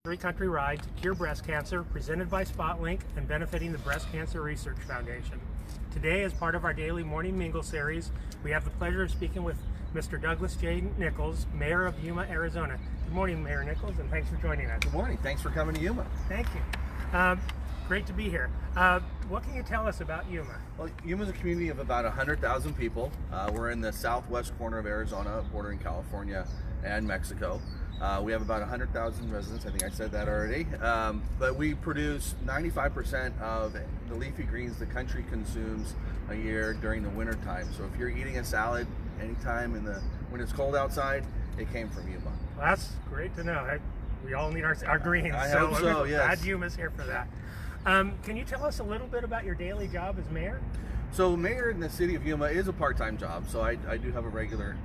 Three-country ride to cure breast cancer, presented by SpotLink and benefiting the Breast Cancer Research Foundation. Today, as part of our daily Morning Mingle series, we have the pleasure of speaking with Mr. Douglas J. Nicholls, Mayor of Yuma, Arizona. Good morning, Mayor Nicholls, and thanks for joining us. Good morning. Thanks for coming to Yuma. Thank you. Great to be here. What can you tell us about Yuma? Well, Yuma is a community of about 100,000 people. We're in the southwest corner of Arizona, bordering California and Mexico. We have about 100,000 residents. I think I said that already. But we produce 95% of the leafy greens the country consumes a year during the winter time. So if you're eating a salad anytime when it's cold outside, it came from Yuma. Well, that's great to know. We all need our greens. I hope so, yes. Glad Yuma's here for that. Can you tell us a little bit about your daily job as mayor? So mayor in the city of Yuma is a part-time job. So I do have a regular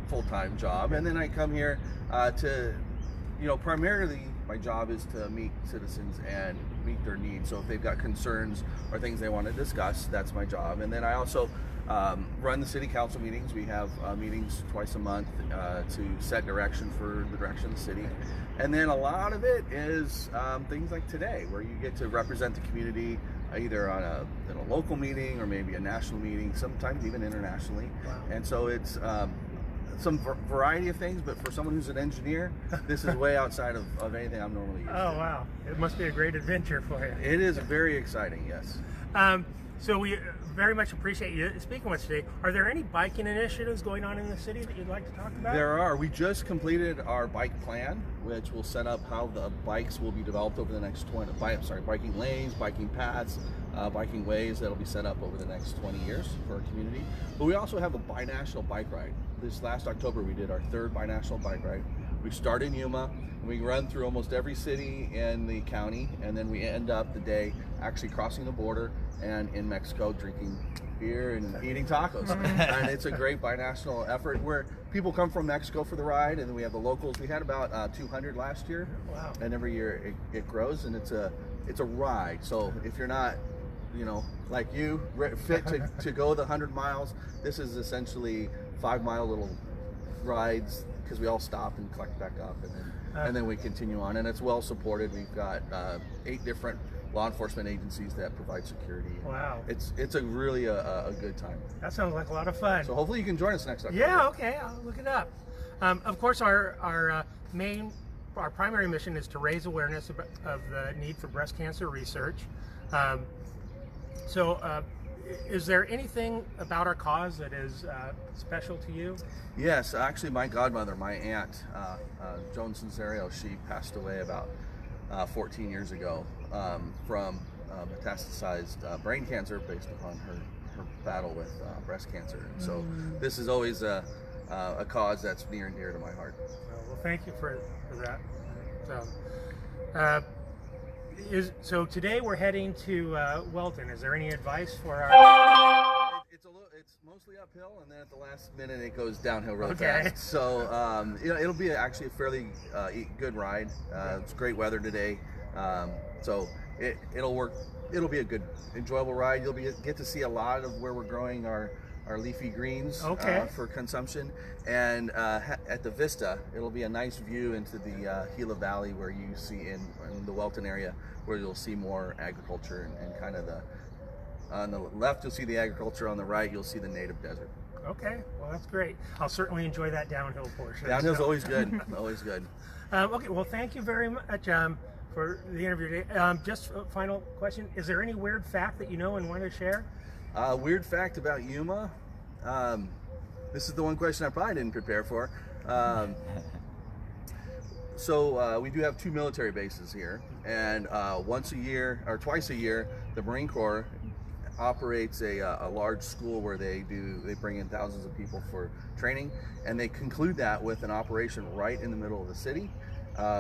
full-time job, and then I come here to, primarily my job is to meet citizens and meet their needs. So if they've got concerns or things they want to discuss, that's my job. And then I also run the city council meetings. We have meetings twice a month to set direction for the direction of the city. And then a lot of it is things like today, where you get to represent the community either on in a local meeting or maybe a national meeting, sometimes even internationally. Wow. And so it's some variety of things, but for someone who's an engineer, this is way outside of anything I'm normally used to. Oh, wow. It must be a great adventure for you. It is very exciting, yes. So we very much appreciate you speaking with us today. Are there any biking initiatives going on in the city that you'd like to talk about? There are. We just completed our bike plan, which will set up how the bikes will be developed over the next biking lanes, biking paths, biking ways that'll be set up over the next 20 years for our community. But we also have a binational bike ride. This last October, we did our third binational bike ride. We start in Yuma, and we run through almost every city in the county, and then we end up the day actually crossing the border and in Mexico drinking beer and eating tacos. And it's a great binational effort where people come from Mexico for the ride, and then we have the locals. We had about 200 last year. Wow. And every year it grows, and it's a ride. So if you're not, like you, fit to go the 100 miles, this is essentially 5-mile little rides, because we all stop and collect back up, and then we continue on, and it's well supported. We've got 8 different law enforcement agencies that provide security. Wow. It's a really a good time. That sounds like a lot of fun. So hopefully you can join us next October. Yeah, okay, I'll look it up. Of course, our primary mission is to raise awareness of the need for breast cancer research. Is there anything about our cause that is special to you? Yes, actually my godmother, my aunt, Joan Sensario, she passed away about 14 years ago from metastasized brain cancer based upon her battle with breast cancer. And so this is always a cause that's near and dear to my heart. Well, thank you for that. So today we're heading to Welton. Is there any advice for our... It's mostly uphill, and then at the last minute it goes downhill really Okay. fast. So it'll be actually a fairly good ride. It's great weather today, so it'll work. It'll be a good, enjoyable ride. You'll get to see a lot of where we're growing our leafy greens for consumption, and at the Vista, it'll be a nice view into the Gila Valley, where you see in the Welton area, where you'll see more agriculture and kind of on the left you'll see the agriculture, on the right you'll see the native desert. Okay, well that's great. I'll certainly enjoy that downhill portion. Downhill's always good, always good. Okay, well thank you very much for the interview today. Just a final question, is there any weird fact that you know and want to share? Weird fact about Yuma, this is the one question I probably didn't prepare for. So we do have 2 military bases here, and once a year or twice a year the Marine Corps operates a large school where they bring in thousands of people for training, and they conclude that with an operation right in the middle of the city,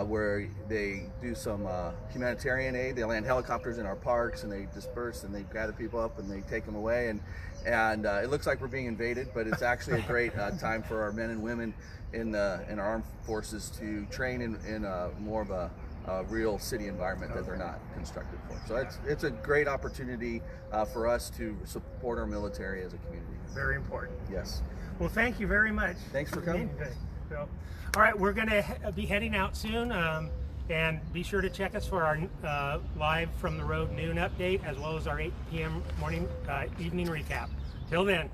where they do some humanitarian aid. They land helicopters in our parks, and they disperse, and they gather people up, and they take them away, and it looks like we're being invaded, but it's actually a great time for our men and women in our armed forces to train in more of a real city environment that they're not constructed for. So it's a great opportunity for us to support our military as a community. Very important. Yes. Well, thank you very much. Thanks for coming. So, all right, we're going to be heading out soon. And be sure to check us for our live from the road noon update, as well as our 8 p.m. evening recap. Till then.